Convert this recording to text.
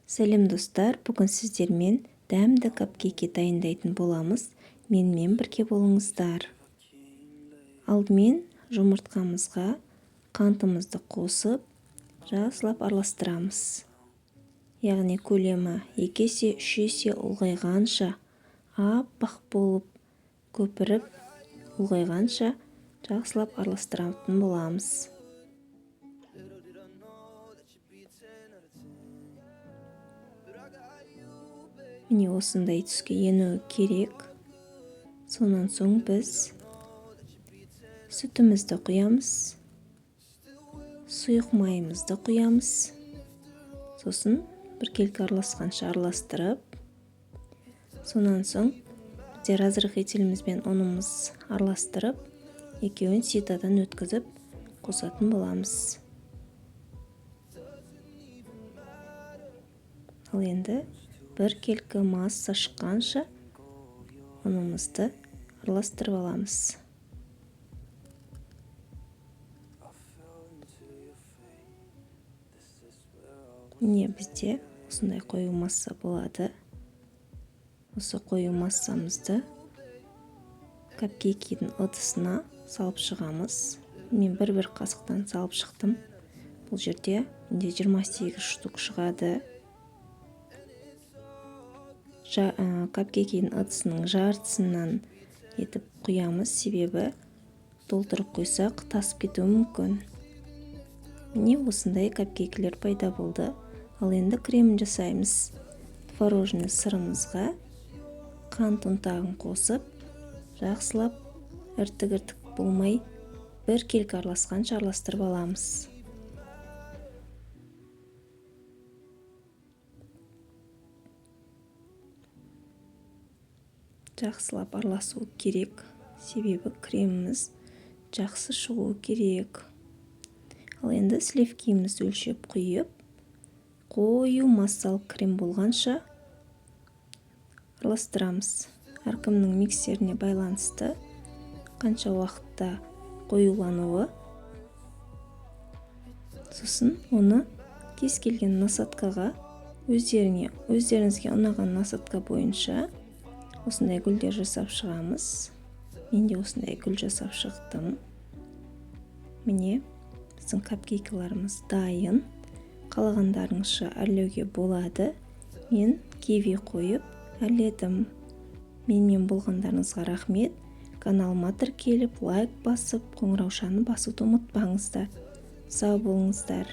Сәлем достар, бүгін сіздермен дәмді капкейки дайындайтын боламыз. Менімен бірге болыңыздар. Алдымен жұмыртқамызға қантымызды қосып, жақсылап араластырамыз. Яғни көлемі 2 есе 3 есе ұлғайғанша, аппақ болып көпіріп ұлғайғанша жақсылап араластыратын боламыз. Міне осындай түске енуі керек. Сонан соң біз сүтімізді құямыз, сұйық майымызды құямыз. Сосын біркелкі араласқанша араластырып, сонан соң бізде разрыхителіміз бен ұнымыз араластырып, екеуін ситадан өткізіп қосатын боламыз. Ал енді біркелкі масса шыққанша ұнымызды араластырып аламыз. Міне бізде осындай қою масса болады. Осы қою массамызды капкейкидің ыдысына салып шығамыз. Мен бір қасықтан салып шықтым. Бұл жерде 28 штук шығады. Капкейкидің ыдысының жартысынан етіп құямыз, себебі толтырып қойсақ тасып кетуі мүмкін. Міне осындай капкейкілер пайда болды. Ал енді кремін жасаймыз. Творожный сырымызға қант ұнтағын қосып, жақсылап іртік болмай біркелкі араласқанша араластырып аламыз. Жақсылап араласуы керек, себебі креміміз жақсы шығуы керек. Ал енді сливкимізді өлшеп құйып, қою массалық крем болғанша араластырамыз. Әркімнің миксеріне байланысты қанша уақытта қоюлануы. Сосын оны кез келген насаткаға өздеріңізге ұнаған насатка бойынша осындай гүлдер жасап шығамыз. Мен де осындай гүл жасап шықтым. Міне біздің капкейкаларымыз дайын. Қалағандарыңызша әрлеуге болады. Мен киви қойып әрледім. Менімен болғандарыңызға рахмет. Каналыма тіркеліп, лайк басып, қоңыраушаны басуды ұмытпаңыздар. Сау болыңыздар.